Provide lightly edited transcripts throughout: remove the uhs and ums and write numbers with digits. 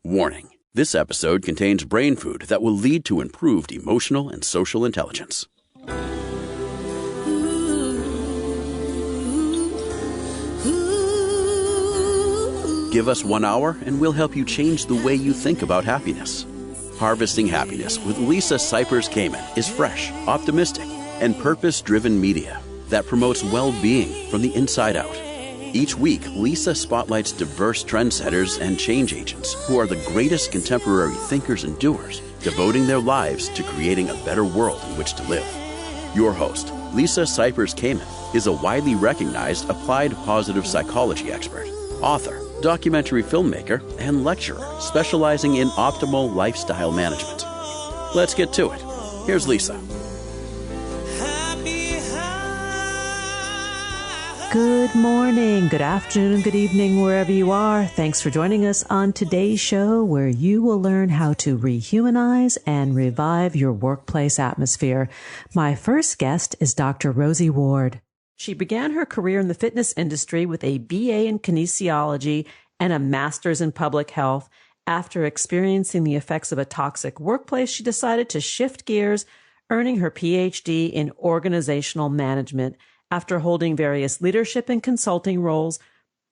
Warning. This episode contains brain food that will lead to improved emotional and social intelligence. Give us 1 hour and we'll help you change the way you think about happiness. Harvesting Happiness with Lisa Cypers Kamen is fresh, optimistic, and purpose-driven media that promotes well-being from the inside out. Each week, Lisa spotlights diverse trendsetters and change agents who are the greatest contemporary thinkers and doers, devoting their lives to creating a better world in which to live. Your host, Lisa Cypers Kamen, is a widely recognized applied positive psychology expert, author, documentary filmmaker, and lecturer specializing in optimal lifestyle management. Let's get to it. Here's Lisa. Good morning, good afternoon, good evening, wherever you are. Thanks for joining us on today's show, where you will learn how to rehumanize and revive your workplace atmosphere. My first guest is Dr. Rosie Ward. She began her career in the fitness industry with a BA in kinesiology and a master's in public health. After experiencing the effects of a toxic workplace, she decided to shift gears, earning her PhD in organizational management. After holding various leadership and consulting roles,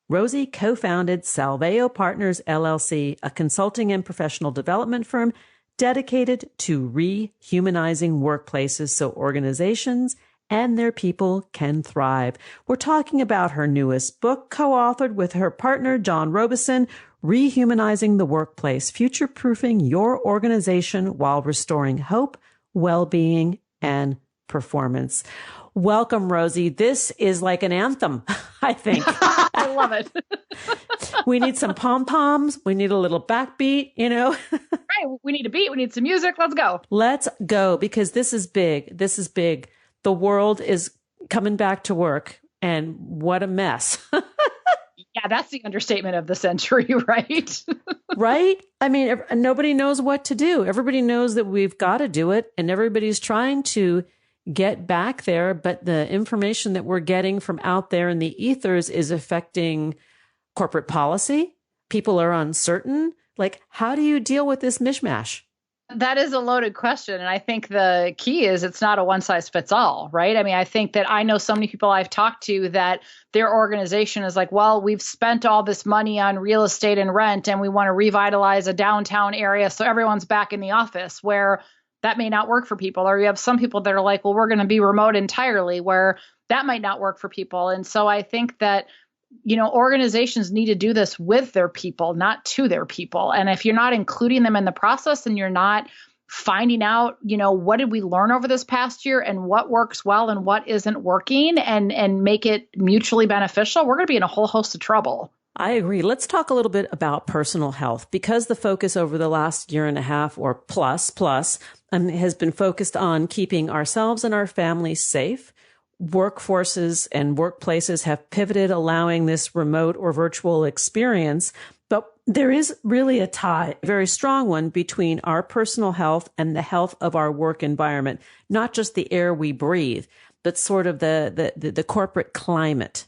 Rosie co-founded Salveo Partners, LLC, a consulting and professional development firm dedicated to rehumanizing workplaces so organizations and their people can thrive. We're talking about her newest book, co-authored with her partner, John Robison, Rehumanizing the Workplace, future-proofing your organization while restoring hope, well-being, and performance. Welcome, Rosie. This is like an anthem, I think. I love it. We need some pom-poms. We need a little backbeat, Right. We need a beat. We need some music. Let's go. Let's go, because this is big. This is big. The world is coming back to work, and what a mess. Yeah, that's the understatement of the century, right? Right? I mean, nobody knows what to do. Everybody knows that we've got to do it, and everybody's trying to get back there, but the information that we're getting from out there in the ethers is affecting corporate policy. People are uncertain. Like, how do you deal with this mishmash? That is a loaded question. And I think the key is it's not a one size fits all, right? I mean, I think that I know so many people I've talked to that their organization is like, well, we've spent all this money on real estate and rent, and we want to revitalize a downtown area so everyone's back in the office, where that may not work for people. Or you have some people that are like, well, we're going to be remote entirely, where that might not work for people. And so I think that, organizations need to do this with their people, not to their people. And if you're not including them in the process and you're not finding out, what did we learn over this past year and what works well and what isn't working, and make it mutually beneficial, we're going to be in a whole host of trouble. I agree. Let's talk a little bit about personal health, because the focus over the last year and a half or plus has been focused on keeping ourselves and our families safe. Workforces and workplaces have pivoted, allowing this remote or virtual experience. But there is really a tie, a very strong one, between our personal health and the health of our work environment, not just the air we breathe, but sort of the corporate climate.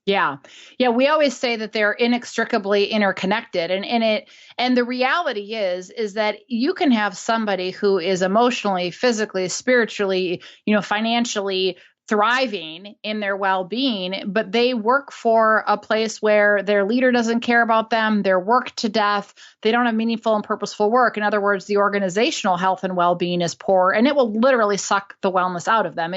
Yeah. We always say that they're inextricably interconnected. And the reality is that you can have somebody who is emotionally, physically, spiritually, financially thriving in their well-being, but they work for a place where their leader doesn't care about them, they're worked to death, they don't have meaningful and purposeful work. In other words, the organizational health and well-being is poor, and it will literally suck the wellness out of them.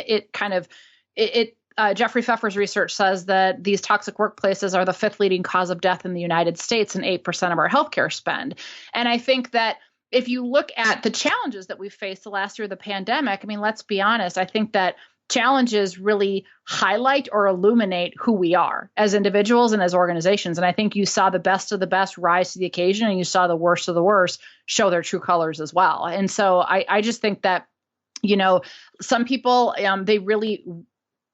Jeffrey Pfeffer's research says that these toxic workplaces are the 5th leading cause of death in the United States and 8% of our healthcare spend. And I think that if you look at the challenges that we've faced the last year of the pandemic, I mean, let's be honest, I think that challenges really highlight or illuminate who we are as individuals and as organizations. And I think you saw the best of the best rise to the occasion, and you saw the worst of the worst show their true colors as well. And so I just think that, some people, they really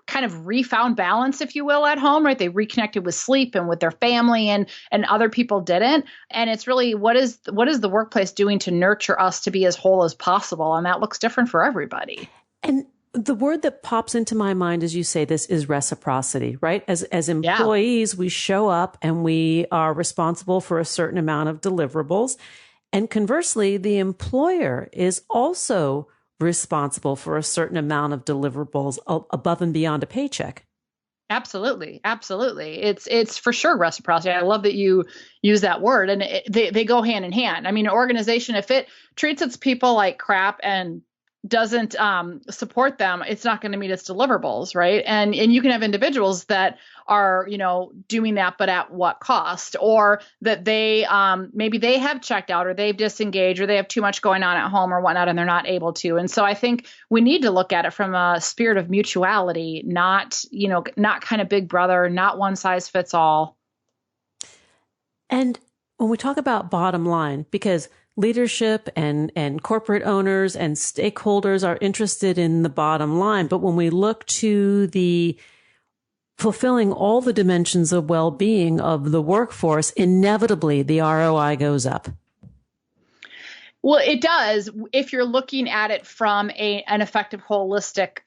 kind of refound balance, if you will, at home, right? They reconnected with sleep and with their family, and other people didn't. And it's really, what is the workplace doing to nurture us to be as whole as possible? And that looks different for everybody. And The word that pops into my mind as you say this is reciprocity, right? As employees, we show up and we are responsible for a certain amount of deliverables. And conversely, the employer is also responsible for a certain amount of deliverables above and beyond a paycheck. Absolutely. Absolutely. It's for sure reciprocity. I love that you use that word, and they go hand in hand. I mean, an organization, if it treats its people like crap and doesn't support them, it's not going to meet its deliverables, right? And you can have individuals that are, doing that, but at what cost? Or that they maybe they have checked out, or they've disengaged, or they have too much going on at home or whatnot, and they're not able to. And so I think we need to look at it from a spirit of mutuality, not kind of big brother, not one size fits all. And when we talk about bottom line, because leadership and corporate owners and stakeholders are interested in the bottom line. But when we look to the fulfilling all the dimensions of well-being of the workforce, inevitably the ROI goes up. Well, it does if you're looking at it from an effective holistic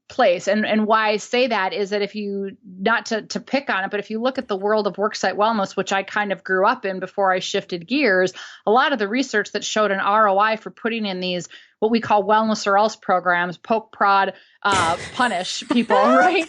place. And why I say that is that if you, not to pick on it, but if you look at the world of worksite wellness, which I kind of grew up in before I shifted gears, a lot of the research that showed an ROI for putting in these, what we call wellness or else programs, poke, prod, punish people, right?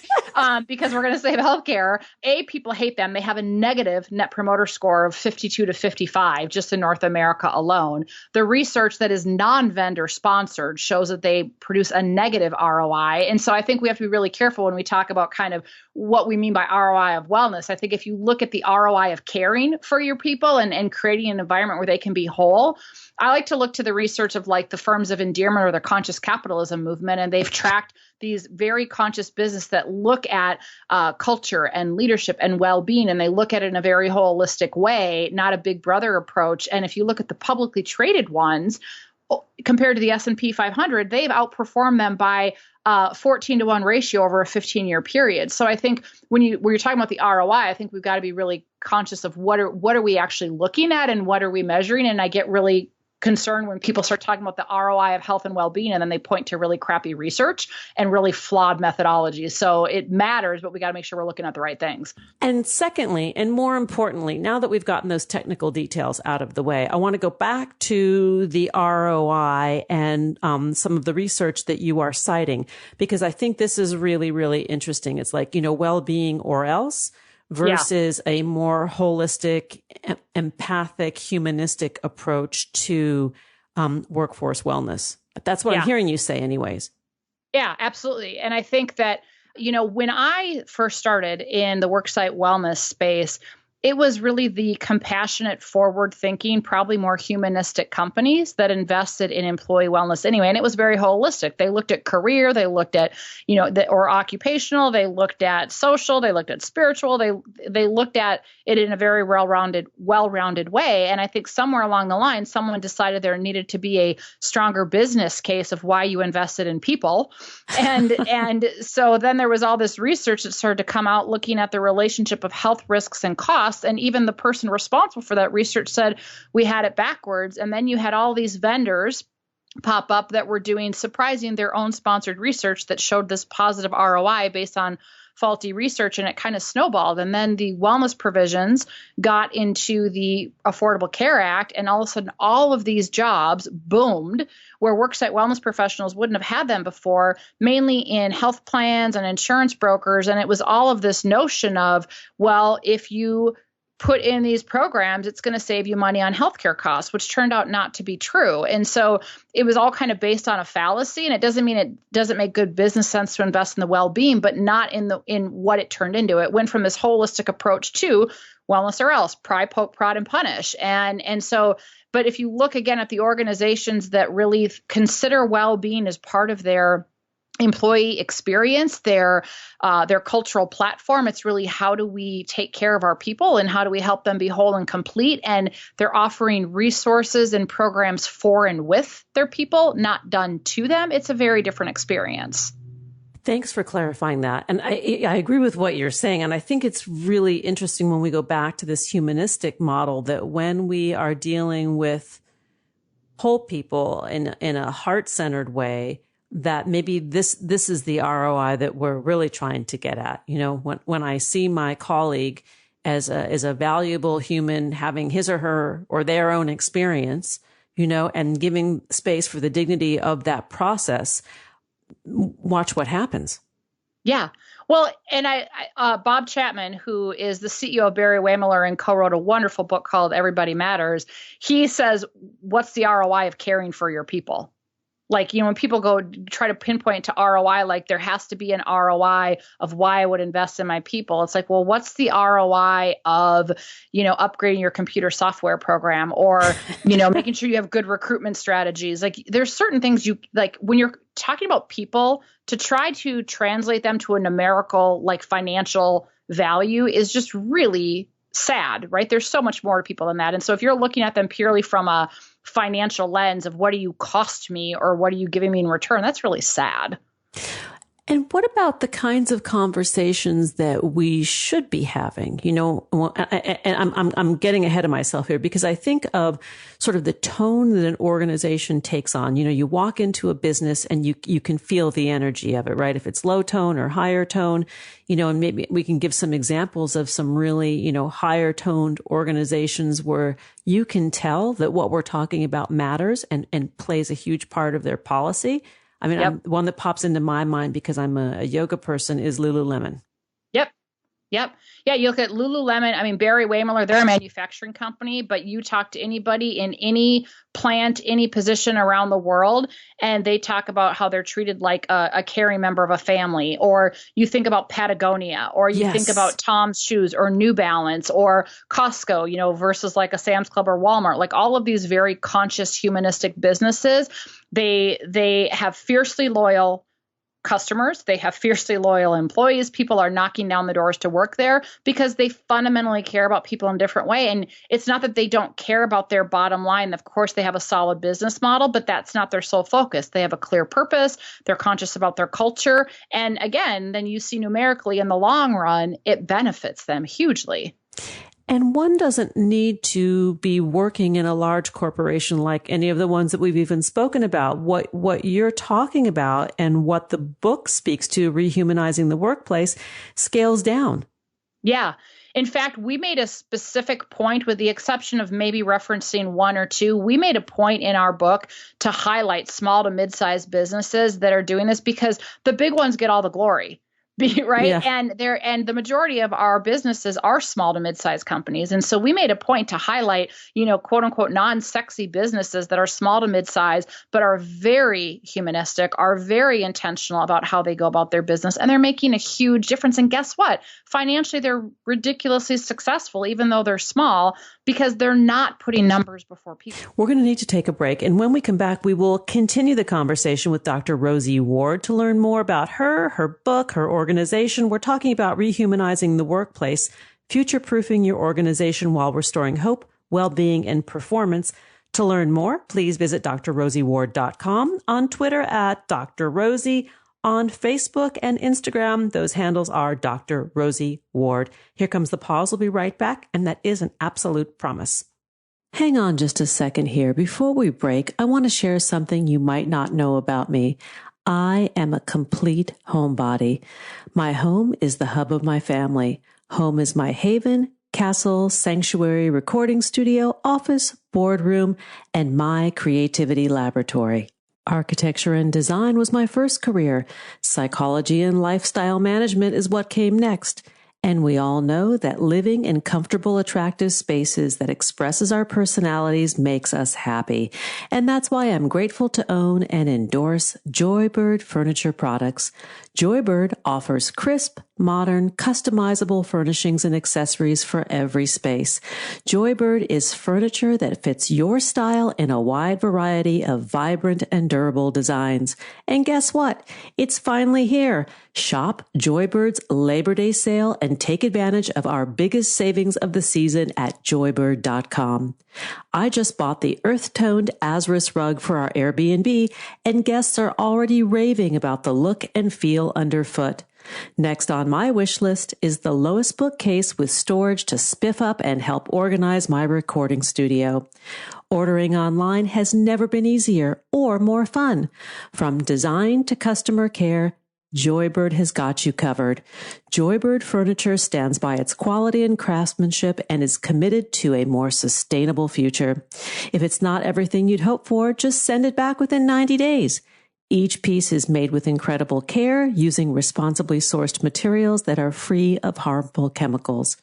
Because we're going to save healthcare. People hate them. They have a negative net promoter score of 52 to 55 just in North America alone. The research that is non-vendor sponsored shows that they produce a negative ROI. And so I think we have to be really careful when we talk about kind of what we mean by ROI of wellness. I think if you look at the ROI of caring for your people and creating an environment where they can be whole, I like to look to the research of like the firms of endearment or the conscious capitalism movement, and they've tracked these very conscious business that look at culture and leadership and well-being, and they look at it in a very holistic way, not a big brother approach. And if you look at the publicly traded ones, compared to the S&P 500, they've outperformed them by 14-to-1 ratio over a 15-year period. So I think when you're talking about the ROI, I think we've got to be really conscious of what are we actually looking at and what are we measuring. And I get really concerned when people start talking about the ROI of health and well-being, and then they point to really crappy research and really flawed methodologies. So it matters, but we got to make sure we're looking at the right things. And secondly, and more importantly, now that we've gotten those technical details out of the way, I want to go back to the ROI and some of the research that you are citing, because I think this is really, really interesting. It's like, well-being or else versus a more holistic, empathic, humanistic approach to workforce wellness. That's what I'm hearing you say anyways. Yeah, absolutely. And I think that, when I first started in the worksite wellness space, it was really the compassionate, forward-thinking, probably more humanistic companies that invested in employee wellness anyway. And it was very holistic. They looked at career, they looked at, or occupational, they looked at social, they looked at spiritual, they looked at it in a very well-rounded way. And I think somewhere along the line, someone decided there needed to be a stronger business case of why you invested in people. And so then there was all this research that started to come out looking at the relationship of health risks and costs. And even the person responsible for that research said we had it backwards. And then you had all these vendors pop up that were doing surprising their own sponsored research that showed this positive ROI based on faulty research, and it kind of snowballed. And then the wellness provisions got into the Affordable Care Act, and all of a sudden all of these jobs boomed where worksite wellness professionals wouldn't have had them before, mainly in health plans and insurance brokers. And it was all of this notion of, well, if you put in these programs, it's going to save you money on healthcare costs, which turned out not to be true. And so it was all kind of based on a fallacy. And it doesn't mean it doesn't make good business sense to invest in the well-being, but not in what it turned into. It went from this holistic approach to wellness or else, pry, poke, prod, and punish. And so, but if you look again at the organizations that really consider well-being as part of their employee experience, their cultural platform, it's really how do we take care of our people and how do we help them be whole and complete? And they're offering resources and programs for and with their people, not done to them. It's a very different experience. Thanks for clarifying that. And I agree with what you're saying. And I think it's really interesting when we go back to this humanistic model that when we are dealing with whole people in a heart-centered way, that maybe this is the ROI that we're really trying to get at. You know, when I see my colleague as a valuable human having his or her or their own experience, you know, and giving space for the dignity of that process, watch what happens. Yeah. Well, and Bob Chapman, who is the CEO of Barry Wehmiller and co-wrote a wonderful book called Everybody Matters, he says, what's the ROI of caring for your people? Like, you know, when people go try to pinpoint to ROI, like there has to be an ROI of why I would invest in my people. It's like, well, what's the ROI of, you know, upgrading your computer software program or, you know, making sure you have good recruitment strategies? Like there's certain things you like when you're talking about people, to try to translate them to a numerical, like financial value is just really sad, right? There's so much more to people than that. And so if you're looking at them purely from a financial lens of what do you cost me or what are you giving me in return, that's really sad. And what about the kinds of conversations that we should be having? You know, and I'm getting ahead of myself here because I think of sort of the tone that an organization takes on. You know, you walk into a business and you can feel the energy of it, right? If it's low tone or higher tone, you know, and maybe we can give some examples of some really, you know, higher toned organizations where you can tell that what we're talking about matters and plays a huge part of their policy. I mean, one that pops into my mind because I'm a yoga person is Lululemon. Yep. Yeah, you look at Lululemon. I mean, Barry Wehmiller, they're a manufacturing company, but you talk to anybody in any plant, any position around the world, and they talk about how they're treated like a caring member of a family. Or you think about Patagonia, or you think about Tom's Shoes or New Balance or Costco, you know, versus like a Sam's Club or Walmart. Like all of these very conscious humanistic businesses, they have fiercely loyal customers. They have fiercely loyal employees. People are knocking down the doors to work there because they fundamentally care about people in a different way. And it's not that they don't care about their bottom line. Of course, they have a solid business model, but that's not their sole focus. They have a clear purpose. They're conscious about their culture. And again, then you see numerically in the long run, it benefits them hugely. And one doesn't need to be working in a large corporation like any of the ones that we've even spoken about. What you're talking about and what the book speaks to, Rehumanizing the Workplace, scales down. Yeah. In fact, we made a specific point, with the exception of maybe referencing one or two. We made a point in our book to highlight small to mid-sized businesses that are doing this because the big ones get all the glory. Right. Yeah. And the majority of our businesses are small to mid-sized companies. And so we made a point to highlight, you know, quote unquote, non-sexy businesses that are small to mid-sized, but are very humanistic, are very intentional about how they go about their business. And they're making a huge difference. And guess what? Financially, they're ridiculously successful, even though they're small, because they're not putting numbers before people. We're going to need to take a break. And when we come back, we will continue the conversation with Dr. Rosie Ward to learn more about her book, her organization. We're talking about rehumanizing the workplace, future-proofing your organization while restoring hope, well-being, and performance. To learn more, please visit drrosieward.com, on Twitter at Dr. Rosie, on Facebook and Instagram. Those handles are Dr. Rosie Ward. Here comes the pause. We'll be right back, and that is an absolute promise. Hang on just a second here. Before we break, I want to share something you might not know about me. I am a complete homebody. My home is the hub of my family. Home is my haven, castle, sanctuary, recording studio, office, boardroom, and my creativity laboratory. Architecture and design was my first career. Psychology and lifestyle management is what came next. And we all know that living in comfortable, attractive spaces that expresses our personalities makes us happy. And that's why I'm grateful to own and endorse Joybird Furniture Products. Joybird offers crisp, modern, customizable furnishings and accessories for every space. Joybird is furniture that fits your style in a wide variety of vibrant and durable designs. And guess what? It's finally here. Shop Joybird's Labor Day sale and take advantage of our biggest savings of the season at joybird.com. I just bought the earth-toned Azurus rug for our Airbnb, and guests are already raving about the look and feel underfoot. Next on my wish list is the lowest bookcase with storage to spiff up and help organize my recording studio. Ordering online has never been easier or more fun. From design to customer care, Joybird has got you covered. Joybird Furniture stands by its quality and craftsmanship and is committed to a more sustainable future. If it's not everything you'd hope for, just send it back within 90 days. Each piece is made with incredible care using responsibly sourced materials that are free of harmful chemicals.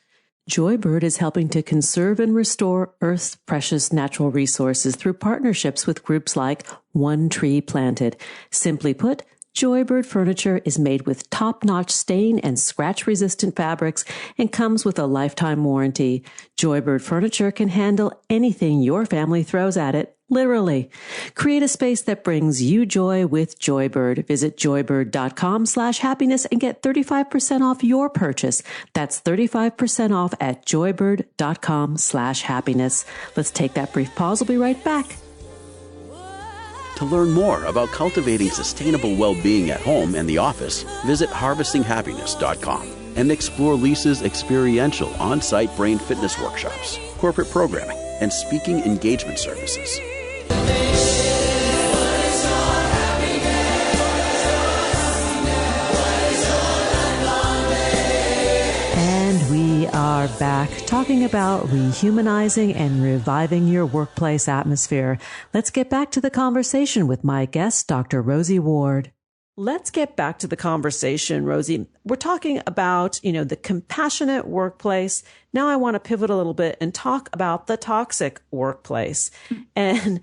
Joybird is helping to conserve and restore Earth's precious natural resources through partnerships with groups like One Tree Planted. Simply put, Joybird Furniture is made with top-notch stain and scratch-resistant fabrics and comes with a lifetime warranty. Joybird Furniture can handle anything your family throws at it, literally. Create a space that brings you joy with Joybird. Visit joybird.com/happiness and get 35% off your purchase. That's 35% off at joybird.com/happiness. Let's take that brief pause. We'll be right back. To learn more about cultivating sustainable well-being at home and the office, visit harvestinghappiness.com and explore Lisa's experiential on-site brain fitness workshops, corporate programming, and speaking engagement services. And we are back talking about rehumanizing and reviving your workplace atmosphere. Let's get back to the conversation with my guest, Dr. Rosie Ward. Let's get back to the conversation, Rosie. We're talking about, the compassionate workplace. Now I want to pivot a little bit and talk about the toxic workplace. And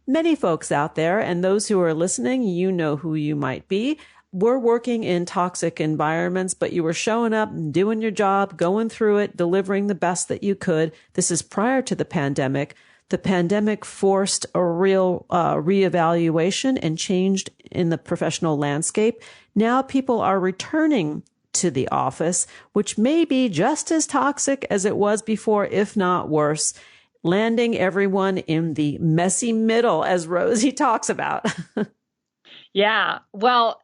many folks out there, and those who are listening, you know who you might be. We're working in toxic environments, but you were showing up and doing your job, going through it, delivering the best that you could. This is prior to the pandemic. The pandemic forced a real reevaluation and changed in the professional landscape. Now people are returning to the office, which may be just as toxic as it was before, if not worse, landing everyone in the messy middle, as Rosie talks about. Yeah, well,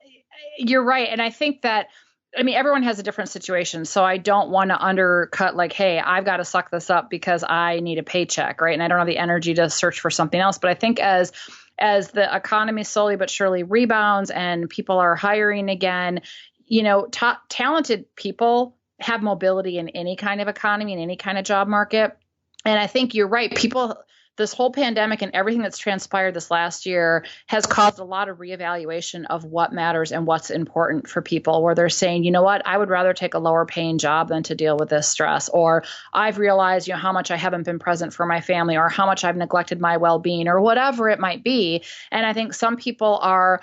you're right. And I think that, everyone has a different situation. So I don't want to undercut hey, I've got to suck this up because I need a paycheck, right? And I don't have the energy to search for something else. But I think as the economy slowly but surely rebounds and people are hiring again, talented people have mobility in any kind of economy, in any kind of job market. And I think you're right. This whole pandemic and everything that's transpired this last year has caused a lot of reevaluation of what matters and what's important for people, where they're saying, you know what, I would rather take a lower paying job than to deal with this stress. Or I've realized, how much I haven't been present for my family, or how much I've neglected my well-being, or whatever it might be. And I think some people are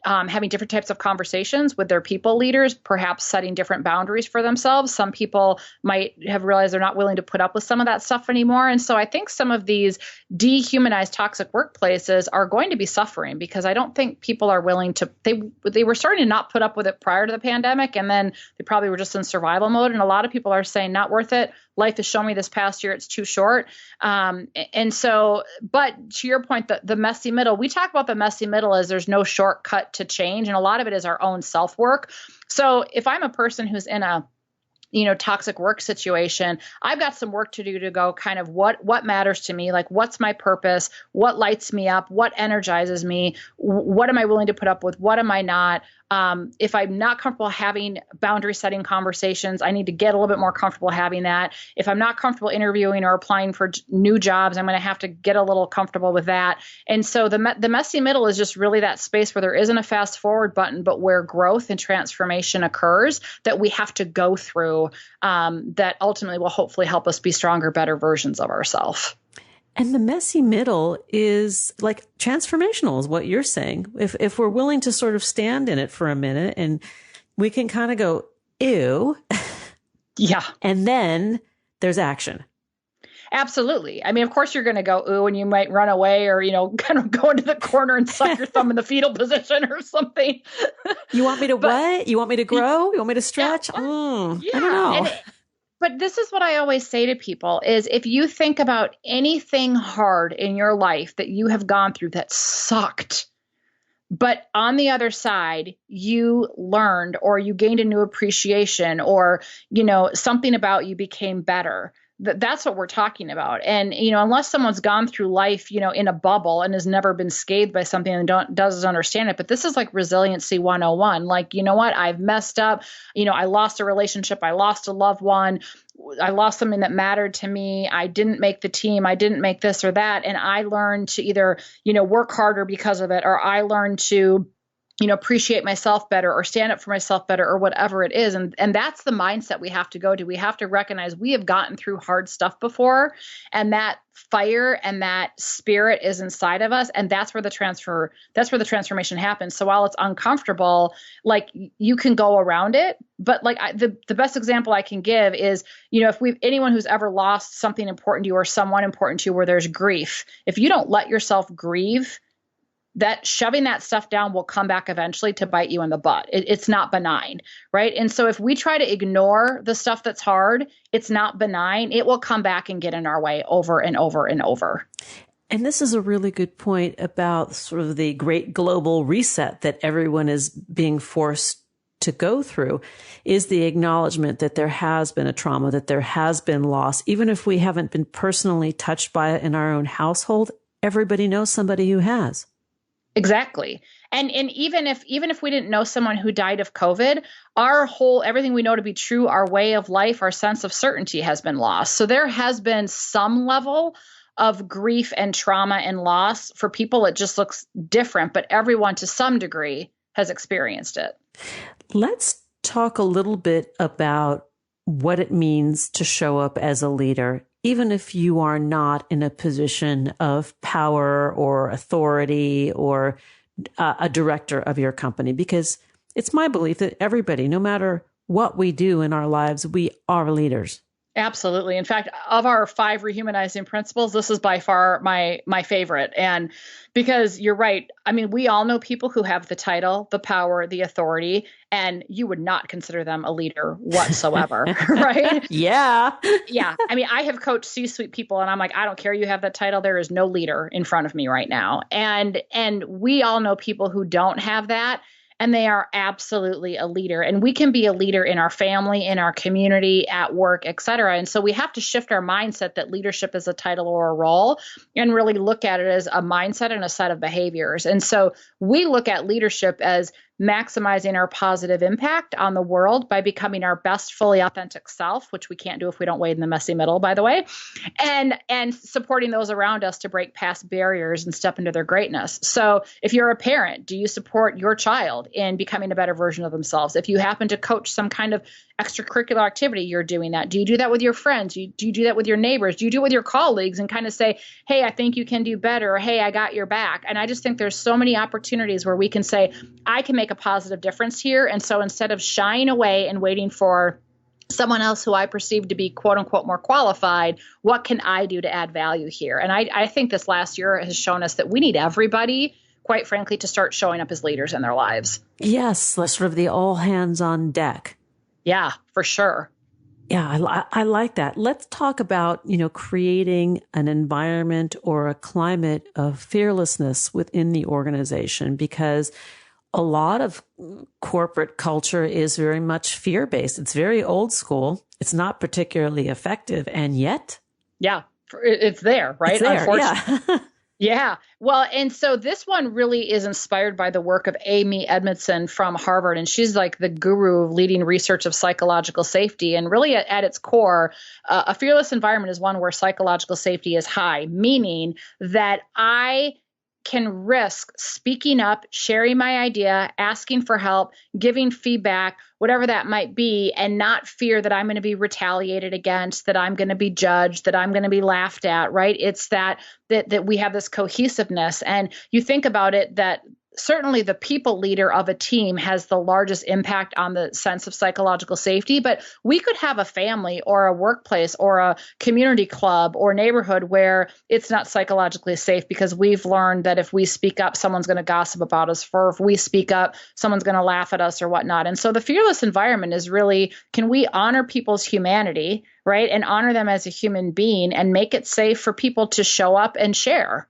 having different types of conversations with their people leaders, perhaps setting different boundaries for themselves. Some people might have realized they're not willing to put up with some of that stuff anymore. And so I think some of these dehumanized toxic workplaces are going to be suffering, because I don't think people are willing to, they were starting to not put up with it prior to the pandemic. And then they probably were just in survival mode. And a lot of people are saying, not worth it. Life has shown me this past year, it's too short. And so, but to your point, the messy middle, we talk about the messy middle as there's no shortcut to change. And a lot of it is our own self-work. So if I'm a person who's in a toxic work situation, I've got some work to do to go kind of what matters to me, what's my purpose, what lights me up, what energizes me, what am I willing to put up with, what am I not? If I'm not comfortable having boundary setting conversations, I need to get a little bit more comfortable having that. If I'm not comfortable interviewing or applying for new jobs, I'm going to have to get a little comfortable with that. And so the messy middle is just really that space where there isn't a fast forward button, but where growth and transformation occurs that we have to go through, that ultimately will hopefully help us be stronger, better versions of ourselves. And the messy middle is transformational, is what you're saying. If we're willing to sort of stand in it for a minute, and we can kind of go, ew. Yeah. And then there's action. Absolutely. Of course you're going to go, ooh, and you might run away or, kind of go into the corner and suck your thumb in the fetal position or something. You want me to what? You want me to grow? You want me to stretch? Yeah. I don't know. But this is what I always say to people is, if you think about anything hard in your life that you have gone through that sucked, but on the other side, you learned or you gained a new appreciation or, something about you became better, that's what we're talking about. And, unless someone's gone through life, in a bubble and has never been scathed by something and doesn't understand it. But this is like resiliency 101. Like, you know what? I've messed up. I lost a relationship. I lost a loved one. I lost something that mattered to me. I didn't make the team. I didn't make this or that. And I learned to either, work harder because of it, or I learned to appreciate myself better or stand up for myself better or whatever it is. And that's the mindset we have to go to. We have to recognize we have gotten through hard stuff before, and that fire and that spirit is inside of us. And that's where the transformation happens. So while it's uncomfortable, like, you can go around it. But like the best example I can give is, if anyone who's ever lost something important to you or someone important to you where there's grief, if you don't let yourself grieve, that shoving that stuff down will come back eventually to bite you in the butt. It's not benign, right? And so if we try to ignore the stuff that's hard, it's not benign. It will come back and get in our way over and over and over. And this is a really good point about sort of the great global reset that everyone is being forced to go through, is the acknowledgement that there has been a trauma, that there has been loss. Even if we haven't been personally touched by it in our own household, everybody knows somebody who has. Exactly. And even if we didn't know someone who died of COVID, everything we know to be true, our way of life, our sense of certainty has been lost. So there has been some level of grief and trauma and loss. For people, it just looks different, but everyone to some degree has experienced it. Let's talk a little bit about what it means to show up as a leader, even if you are not in a position of power or authority or a director of your company, because it's my belief that everybody, no matter what we do in our lives, we are leaders. Absolutely. In fact, of our 5 rehumanizing principles, this is by far my favorite. And because you're right, I mean, we all know people who have the title, the power, the authority, and you would not consider them a leader whatsoever, right? Yeah. Yeah. I mean, I have coached C-suite people and I'm like, I don't care you have that title. There is no leader in front of me right now. And we all know people who don't have that. And they are absolutely a leader. And we can be a leader in our family, in our community, at work, et cetera. And so we have to shift our mindset that leadership is a title or a role and really look at it as a mindset and a set of behaviors. And so we look at leadership as maximizing our positive impact on the world by becoming our best, fully authentic self, which we can't do if we don't wade in the messy middle, by the way, and supporting those around us to break past barriers and step into their greatness. So if you're a parent, do you support your child in becoming a better version of themselves? If you happen to coach some kind of extracurricular activity, you're doing that. Do you do that with your friends? Do you do that with your neighbors? Do you do it with your colleagues and kind of say, hey, I think you can do better, or hey, I got your back? And I just think there's so many opportunities where we can say, I can make a positive difference here. And so instead of shying away and waiting for someone else who I perceive to be quote unquote more qualified, what can I do to add value here? And I think this last year has shown us that we need everybody, quite frankly, to start showing up as leaders in their lives. Yes, sort of the all hands on deck. Yeah, for sure. Yeah, I like that. Let's talk about, creating an environment or a climate of fearlessness within the organization, because a lot of corporate culture is very much fear-based. It's very old school. It's not particularly effective. And yet. Yeah, it's there, right? It's there, unfortunately. Yeah. Yeah. Well, and so this one really is inspired by the work of Amy Edmondson from Harvard. And she's like the guru of leading research of psychological safety. And really at its core, a fearless environment is one where psychological safety is high, meaning that I can risk speaking up, sharing my idea, asking for help, giving feedback, whatever that might be, and not fear that I'm going to be retaliated against, that I'm going to be judged, that I'm going to be laughed at, right? It's that we have this cohesiveness. And you think about it, that certainly the people leader of a team has the largest impact on the sense of psychological safety, but we could have a family or a workplace or a community club or neighborhood where it's not psychologically safe because we've learned that if we speak up, someone's going to gossip about us, or if we speak up, someone's going to laugh at us or whatnot. And so the fearless environment is really, can we honor people's humanity, right? And honor them as a human being and make it safe for people to show up and share.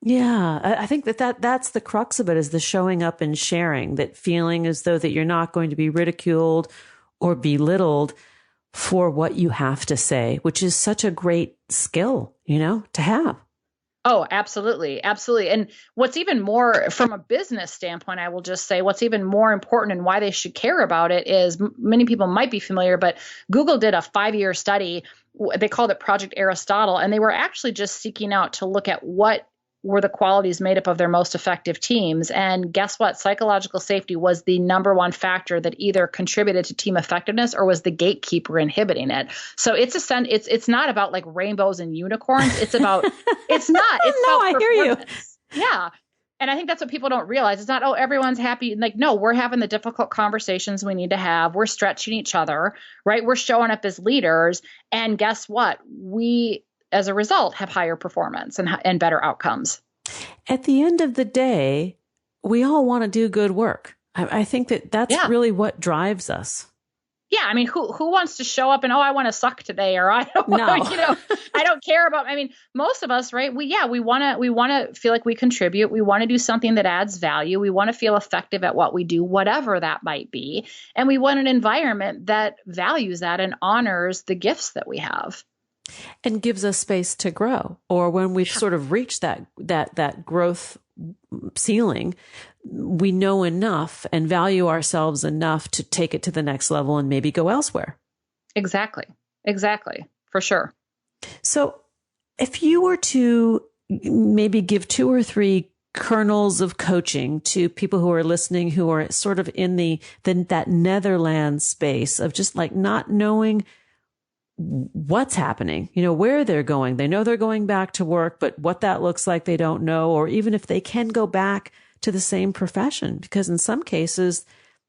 Yeah, I think that's the crux of it, is the showing up and sharing, that feeling as though that you're not going to be ridiculed or belittled for what you have to say, which is such a great skill, to have. Oh, absolutely. Absolutely. And what's even more from a business standpoint, I will just say what's even more important and why they should care about it is many people might be familiar, but Google did a 5-year study. They called it Project Aristotle, and they were actually just seeking out to look at what were the qualities made up of their most effective teams. And guess what? Psychological safety was the number one factor that either contributed to team effectiveness or was the gatekeeper inhibiting it. So it's not about like rainbows and unicorns. It's about, it's not. It's no, about I hear you. Yeah. And I think that's what people don't realize. It's not, oh, everyone's happy. Like, no, we're having the difficult conversations we need to have. We're stretching each other, right? We're showing up as leaders. And guess what? We, as a result, have higher performance and better outcomes. At the end of the day, we all want to do good work. I think that's really what drives us. Yeah. I mean, who wants to show up and, I want to suck today, or I don't want to, I don't care about, most of us, right? We want to feel like we contribute. We want to do something that adds value. We want to feel effective at what we do, whatever that might be. And we want an environment that values that and honors the gifts that we have. And gives us space to grow. Or when we've sort of reached that growth ceiling, we know enough and value ourselves enough to take it to the next level and maybe go elsewhere. Exactly. For sure. So if you were to maybe give 2 or 3 kernels of coaching to people who are listening, who are sort of in that Netherlands space of just like not knowing what's happening, where they're going. They know they're going back to work, but what that looks like, they don't know, or even if they can go back to the same profession, because in some cases,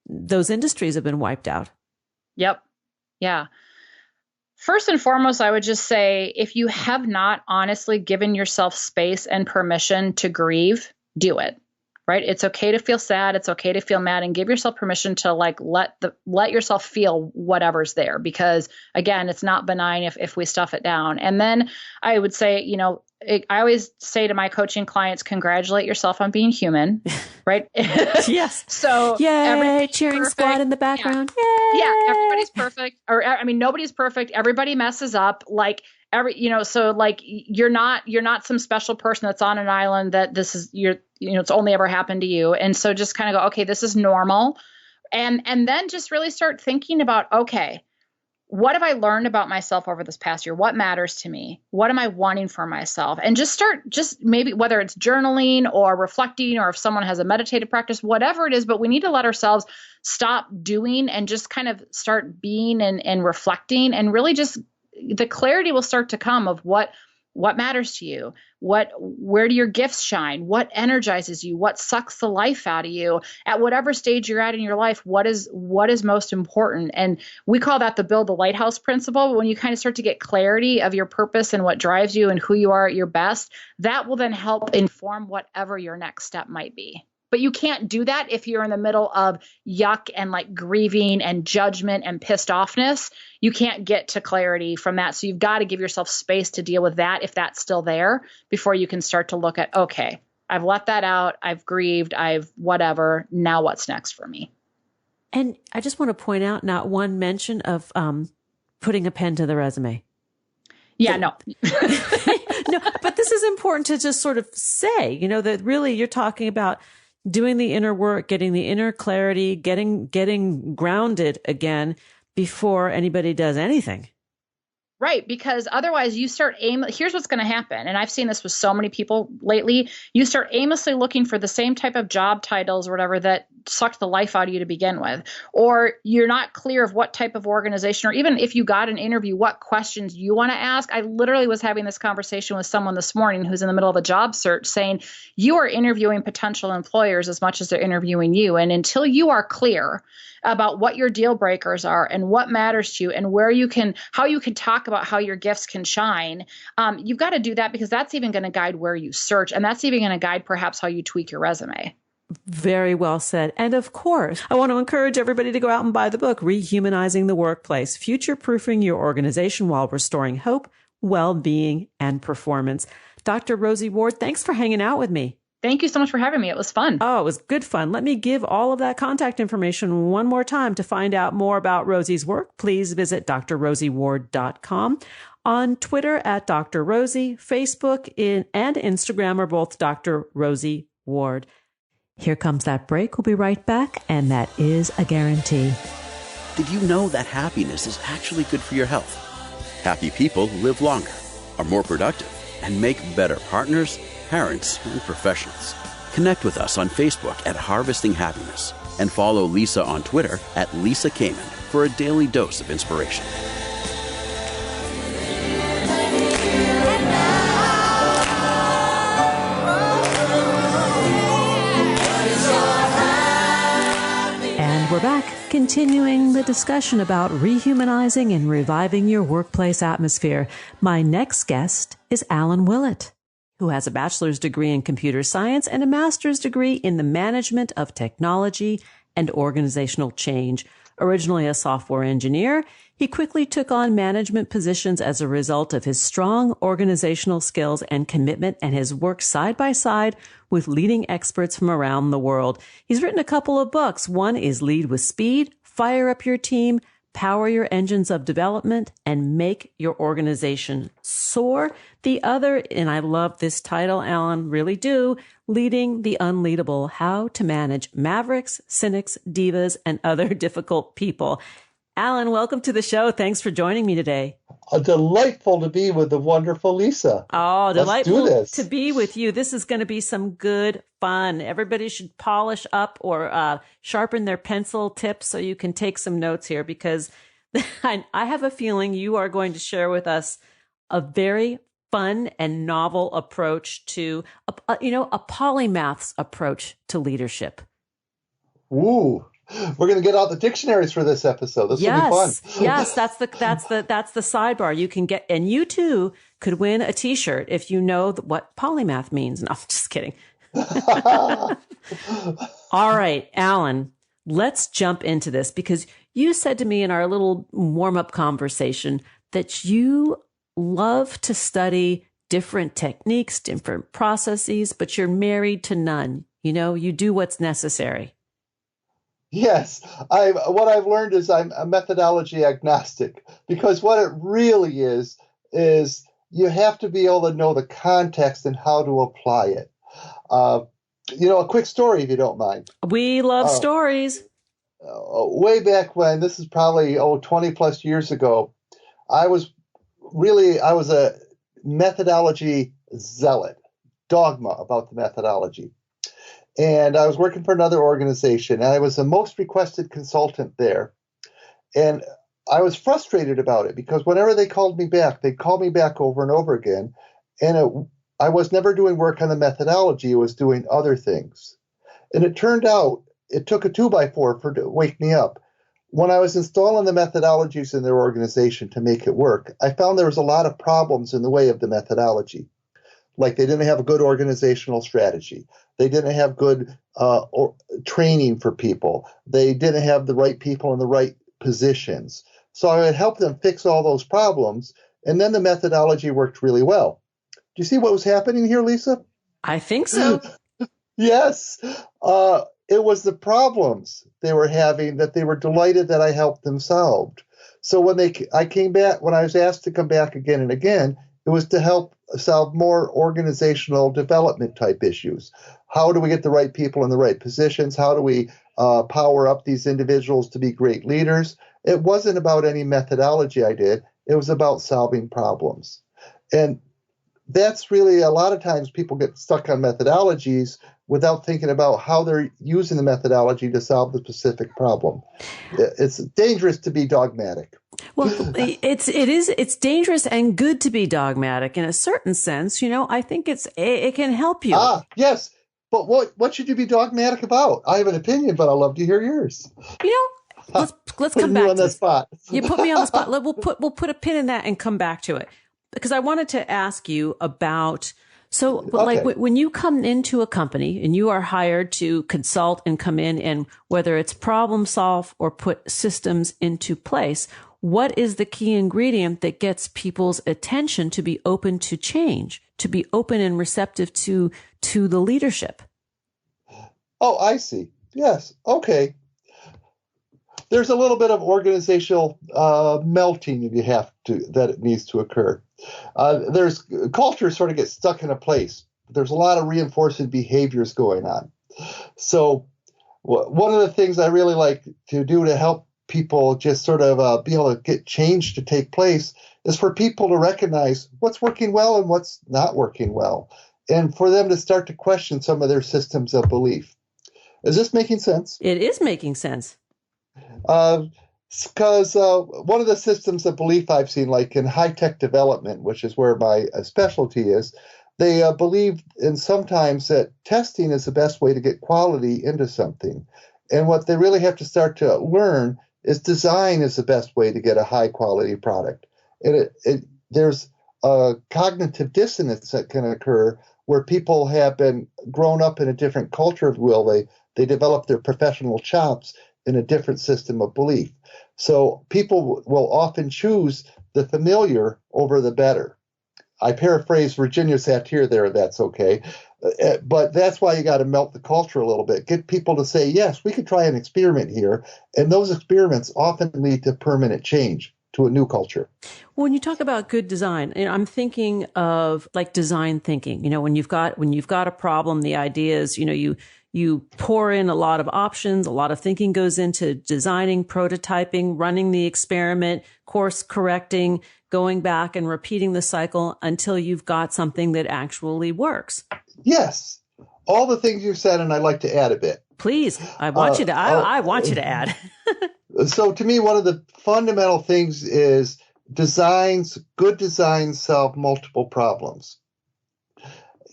those industries have been wiped out. Yep. Yeah. First and foremost, I would just say, if you have not honestly given yourself space and permission to grieve, do it. Right? It's okay to feel sad. It's okay to feel mad, and give yourself permission to like let yourself feel whatever's there, because again, it's not benign if we stuff it down. And then I would say, I always say to my coaching clients, congratulate yourself on being human, right? Yes. So yay, cheering perfect. Squad in the background. Yeah. Yeah, everybody's perfect. Or nobody's perfect. Everybody messes up. Like so like you're not some special person that's on an island that this is it's only ever happened to you. And so just kind of go, okay, this is normal. And then just really start thinking about, okay, what have I learned about myself over this past year? What matters to me? What am I wanting for myself? And just maybe whether it's journaling or reflecting, or if someone has a meditative practice, whatever it is, but we need to let ourselves stop doing and just kind of start being and reflecting, and really just the clarity will start to come of what matters to you, where do your gifts shine, what energizes you, what sucks the life out of you at whatever stage you're at in your life, what is most important. And we call that the build the lighthouse principle. But when you kind of start to get clarity of your purpose and what drives you and who you are at your best, that will then help inform whatever your next step might be. But you can't do that if you're in the middle of yuck and like grieving and judgment and pissed offness. You can't get to clarity from that. So you've got to give yourself space to deal with that if that's still there before you can start to look at, okay, I've let that out. I've grieved. I've whatever. Now what's next for me? And I just want to point out not one mention of putting a pen to the resume. Yeah, no. No, but this is important to just sort of say, that really you're talking about doing the inner work, getting the inner clarity, getting grounded again before anybody does anything. Right. Because otherwise you start here's what's going to happen. And I've seen this with so many people lately. You start aimlessly looking for the same type of job titles or whatever that sucked the life out of you to begin with. Or you're not clear of what type of organization, or even if you got an interview, what questions you want to ask. I literally was having this conversation with someone this morning who's in the middle of a job search saying, you are interviewing potential employers as much as they're interviewing you. And until you are clear about what your deal breakers are and what matters to you and how you can talk about how your gifts can shine, you've got to do that, because that's even going to guide where you search. And that's even going to guide perhaps how you tweak your resume. Very well said. And of course, I want to encourage everybody to go out and buy the book, Rehumanizing the Workplace, Future-Proofing Your Organization While Restoring Hope, Well-Being, and Performance. Dr. Rosie Ward, thanks for hanging out with me. Thank you so much for having me. It was fun. Oh, it was good fun. Let me give all of that contact information one more time. To find out more about Rosie's work, please visit drrosieward.com. On Twitter at Dr. Rosie, Facebook and Instagram are both Dr. Rosie Ward. Here comes that break. We'll be right back, and that is a guarantee. Did you know that happiness is actually good for your health? Happy people live longer, are more productive, and make better partners, parents, and professionals. Connect with us on Facebook at Harvesting Happiness and follow Lisa on Twitter at Lisa Kamen for a daily dose of inspiration. And we're back, continuing the discussion about rehumanizing and reviving your workplace atmosphere. My next guest is Alan Willett, who has a bachelor's degree in computer science and a master's degree in the management of technology and organizational change. Originally a software engineer, he quickly took on management positions as a result of his strong organizational skills and commitment, and his work side by side with leading experts from around the world. He's written a couple of books. One is Lead with Speed, Fire Up Your Team, Power Your Engines of Development, and Make Your Organization Soar. The other, and I love this title, Alan, really do, Leading the Unleadable, How to Manage Mavericks, Cynics, Divas, and Other Difficult People. Alan, welcome to the show. Thanks for joining me today. Delightful to be with the wonderful Lisa. Oh, delightful to be with you. This is going to be some good fun. Everybody should polish up or sharpen their pencil tips so you can take some notes here, because I have a feeling you are going to share with us a very fun and novel approach to, a polymath's approach to leadership. Ooh. We're going to get out the dictionaries for this episode. This will be fun. Yes, that's the sidebar. You can get, and you too could win a T-shirt if you know what polymath means. No, I'm just kidding. All right, Alan, let's jump into this, because you said to me in our little warm-up conversation that you love to study different techniques, different processes, but you're married to none. You do what's necessary. Yes, what I've learned is I'm a methodology agnostic, because what it really is you have to be able to know the context and how to apply it. A quick story, if you don't mind. We love stories. Way back when, this is probably 20 plus years ago, I was a methodology zealot, dogma about the methodology. And I was working for another organization, and I was the most requested consultant there. And I was frustrated about it, because whenever they called me back, they'd call me back over and over again. And I was never doing work on the methodology. I was doing other things. And it turned out it took a 2x4 to wake me up. When I was installing the methodologies in their organization to make it work, I found there was a lot of problems in the way of the methodology. Like, they didn't have a good organizational strategy. They didn't have good training for people. They didn't have the right people in the right positions. So I would help them fix all those problems, and then the methodology worked really well. Do you see what was happening here, Lisa? I think so. Yes. It was the problems they were having that they were delighted that I helped them solve. So when I came back, when I was asked to come back again and again, it was to help solve more organizational development type issues. How do we get the right people in the right positions? How do we power up these individuals to be great leaders? It wasn't about any methodology I did. It was about solving problems. And that's really, a lot of times people get stuck on methodologies without thinking about how they're using the methodology to solve the specific problem. It's dangerous to be dogmatic. Well, it's dangerous and good to be dogmatic in a certain sense. I think it can help you. Yes. But what should you be dogmatic about? I have an opinion, but I'd love to hear yours. Let's come back on to the spot. You put me on the spot. We'll put a pin in that and come back to it, because I wanted to ask you about. So, like, when you come into a company and you are hired to consult and come in, and whether it's problem solve or put systems into place, what is the key ingredient that gets people's attention to be open to change? to be open and receptive to the leadership. Oh, I see. Yes. Okay. There's a little bit of organizational melting that it needs to occur. There's culture sort of gets stuck in a place. There's a lot of reinforcing behaviors going on. So one of the things I really like to do to help people just sort of be able to get change to take place is for people to recognize what's working well and what's not working well, and for them to start to question some of their systems of belief. Is this making sense? It is making sense. Because one of the systems of belief I've seen, like in high-tech development, which is where my specialty is, they believe in sometimes that testing is the best way to get quality into something. And what they really have to start to learn is design is the best way to get a high-quality product. And there's a cognitive dissonance that can occur where people have been grown up in a different culture of will. They develop their professional chops in a different system of belief. So people will often choose the familiar over the better. I paraphrase Virginia Satir there, that's okay. But that's why you got to melt the culture a little bit. Get people to say, yes, we could try an experiment here. And those experiments often lead to permanent change, to a new culture. When you talk about good design, I'm thinking of like design thinking. When you've got a problem, the idea is, you pour in a lot of options, a lot of thinking goes into designing, prototyping, running the experiment, course correcting, going back and repeating the cycle until you've got something that actually works. Yes. All the things you said, and I'd like to add a bit. Please. I want you to add. So to me, one of the fundamental things is good designs solve multiple problems.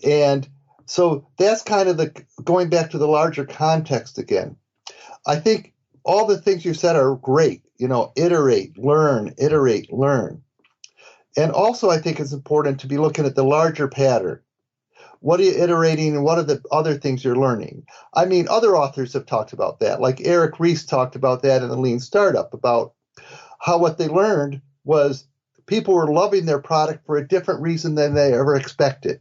And so that's kind of going back to the larger context again. I think all the things you said are great. Iterate, learn. And also I think it's important to be looking at the larger pattern. What are you iterating and what are the other things you're learning? I mean, other authors have talked about that. Like Eric Ries talked about that in the Lean Startup, about how what they learned was people were loving their product for a different reason than they ever expected.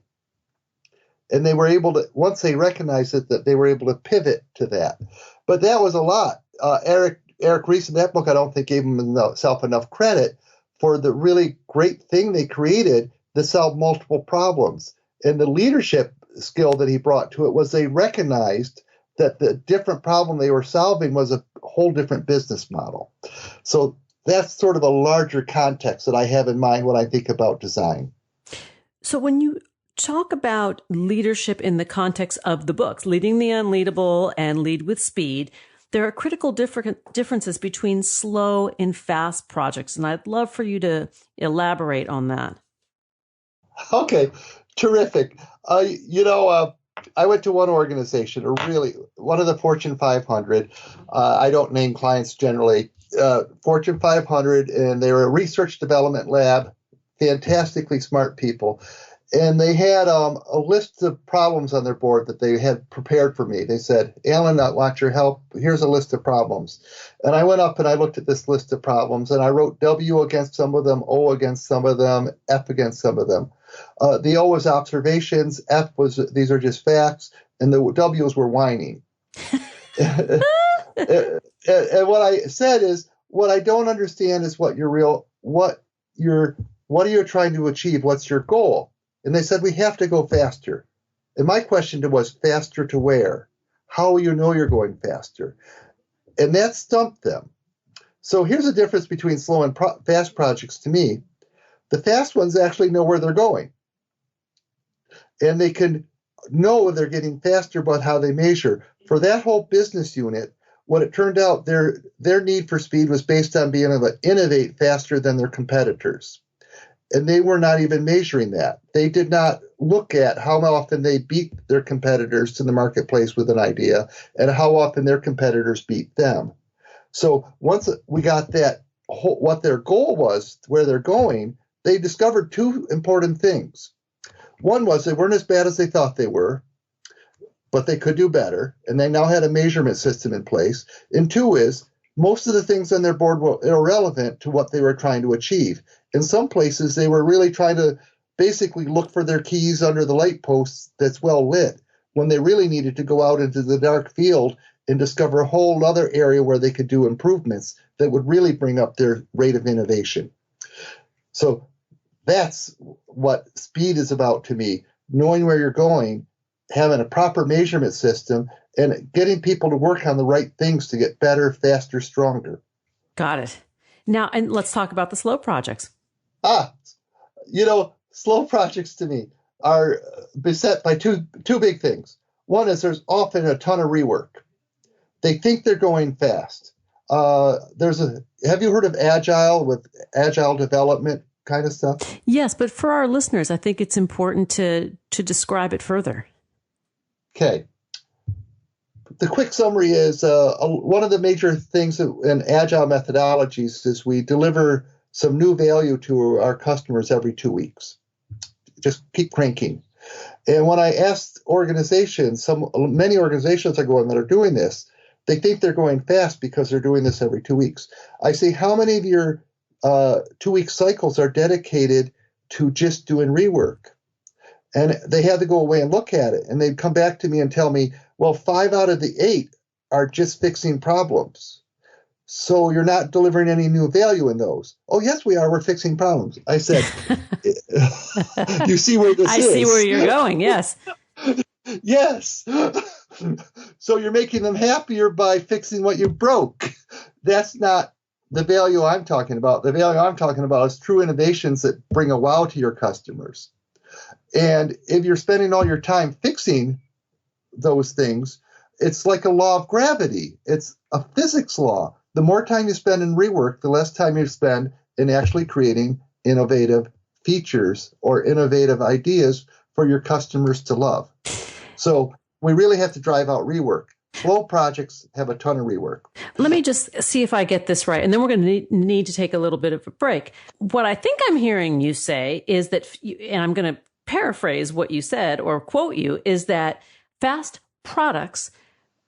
And they were able to, once they recognized it, that they were able to pivot to that. But that was a lot. Eric Ries in that book, I don't think gave himself enough credit for the really great thing they created to solve multiple problems. And the leadership skill that he brought to it was they recognized that the different problem they were solving was a whole different business model. So that's sort of a larger context that I have in mind when I think about design. So when you talk about leadership in the context of the books, Leading the Unleadable and Lead with Speed, there are critical differences between slow and fast projects. And I'd love for you to elaborate on that. Okay, terrific. I went to one organization, one of the Fortune 500. I don't name clients generally. Fortune 500, and they were a research development lab, fantastically smart people. And they had a list of problems on their board that they had prepared for me. They said, Alan, I want your help. Here's a list of problems. And I went up and I looked at this list of problems, and I wrote W against some of them, O against some of them, F against some of them. The O was observations, F was these are just facts, and the W's were whining. And what I said is, what I don't understand is what are you trying to achieve? What's your goal? And they said, we have to go faster. And my question was, faster to where? How will you know you're going faster? And that stumped them. So here's the difference between slow and fast projects to me. The fast ones actually know where they're going. And they can know they're getting faster about how they measure. For that whole business unit, what it turned out, their need for speed was based on being able to innovate faster than their competitors. And they were not even measuring that. They did not look at how often they beat their competitors to the marketplace with an idea and how often their competitors beat them. So once we got that, what their goal was, where they're going, they discovered two important things. One was they weren't as bad as they thought they were, but they could do better. And they now had a measurement system in place. And two is most of the things on their board were irrelevant to what they were trying to achieve. In some places, they were really trying to basically look for their keys under the light posts that's well lit, when they really needed to go out into the dark field and discover a whole other area where they could do improvements that would really bring up their rate of innovation. So that's what speed is about to me, knowing where you're going, having a proper measurement system, and getting people to work on the right things to get better, faster, stronger. Got it. Now, and let's talk about the slow projects. Slow projects to me are beset by two big things. One is there's often a ton of rework. They think they're going fast. Have you heard of Agile with Agile development kind of stuff? Yes, but for our listeners, I think it's important to describe it further. Okay. The quick summary is one of the major things in Agile methodologies is we deliver some new value to our customers every 2 weeks. Just keep cranking. And when I asked organizations, many organizations are going that are doing this, they think they're going fast because they're doing this every 2 weeks. I say, how many of your 2-week cycles are dedicated to just doing rework? And they had to go away and look at it. And they'd come back to me and tell me, well, 5 out of the 8 are just fixing problems. So you're not delivering any new value in those. Oh, yes, we are. We're fixing problems. I said, you see where this is? I see where you're going, yes. Yes. So you're making them happier by fixing what you broke. That's not the value I'm talking about. The value I'm talking about is true innovations that bring a wow to your customers. And if you're spending all your time fixing those things, it's like a law of gravity. It's a physics law. The more time you spend in rework, the less time you spend in actually creating innovative features or innovative ideas for your customers to love. So we really have to drive out rework. Slow projects have a ton of rework. Let me just see if I get this right, and then we're going to need to take a little bit of a break. What I think I'm hearing you say is that, and I'm going to paraphrase what you said or quote you, is that fast products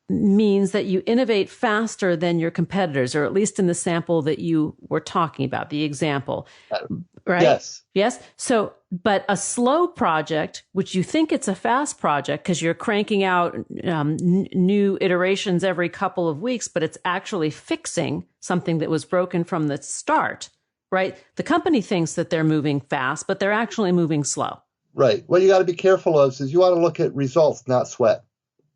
means that you innovate faster than your competitors, or at least in the sample that you were talking about, the example, right? Yes. Yes. So, but a slow project, which you think it's a fast project because you're cranking out new iterations every couple of weeks, but it's actually fixing something that was broken from the start, right? The company thinks that they're moving fast, but they're actually moving slow. Right. What you got to be careful of is you want to look at results, not sweat.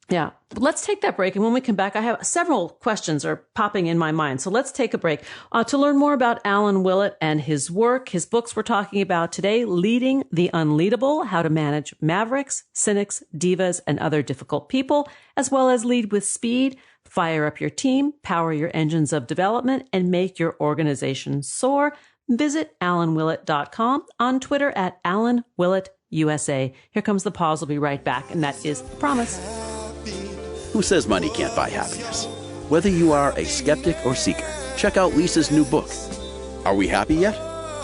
Yeah. Let's take that break. And when we come back, I have several questions are popping in my mind. So let's take a break. To learn more about Alan Willett and his work, his books we're talking about today, Leading the Unleadable, How to Manage Mavericks, Cynics, Divas, and Other Difficult People, as well as Lead with Speed, Fire Up Your Team, Power Your Engines of Development, and Make Your Organization Soar. Visit alanwillett.com, on Twitter at AlanWillettUSA. Here comes the pause. We'll be right back. And that is the promise. Who says money can't buy happiness? Whether you are a skeptic or seeker, check out Lisa's new book. Are we happy yet?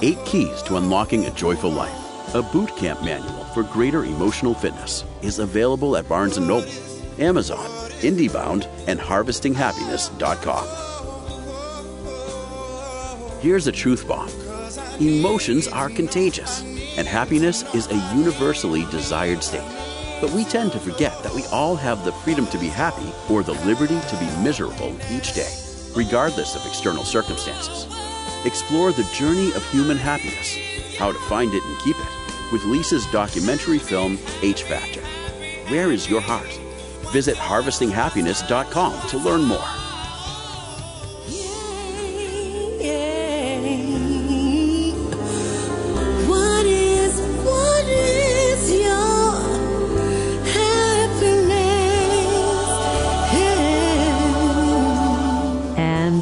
8 Keys to Unlocking a Joyful Life. A boot camp manual for greater emotional fitness is available at Barnes & Noble, Amazon, IndieBound, and HarvestingHappiness.com. Here's a truth bomb. Emotions are contagious, and happiness is a universally desired state. But we tend to forget that we all have the freedom to be happy or the liberty to be miserable each day, regardless of external circumstances. Explore the journey of human happiness, how to find it and keep it, with Lisa's documentary film, H Factor. Where is your heart? Visit harvestinghappiness.com to learn more.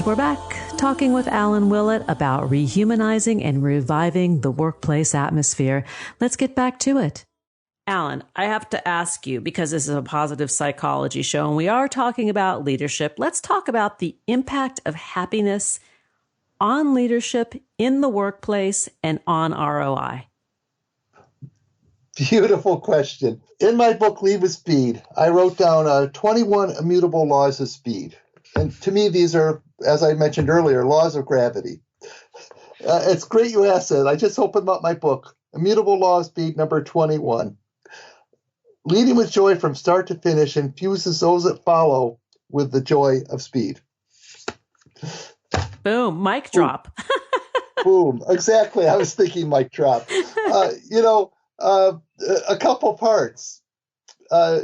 We're back talking with Alan Willett about rehumanizing and reviving the workplace atmosphere. Let's get back to it. Alan, I have to ask you, because this is a positive psychology show and we are talking about leadership, let's talk about the impact of happiness on leadership in the workplace and on ROI. Beautiful question. In my book, Lead with Speed, I wrote down 21 immutable laws of speed. And to me, these are, as I mentioned earlier, laws of gravity. It's great you asked that. I just opened up my book. Immutable law of speed, number 21. Leading with joy from start to finish infuses those that follow with the joy of speed. Boom, mic drop. Boom. Exactly. I was thinking mic drop. A couple parts.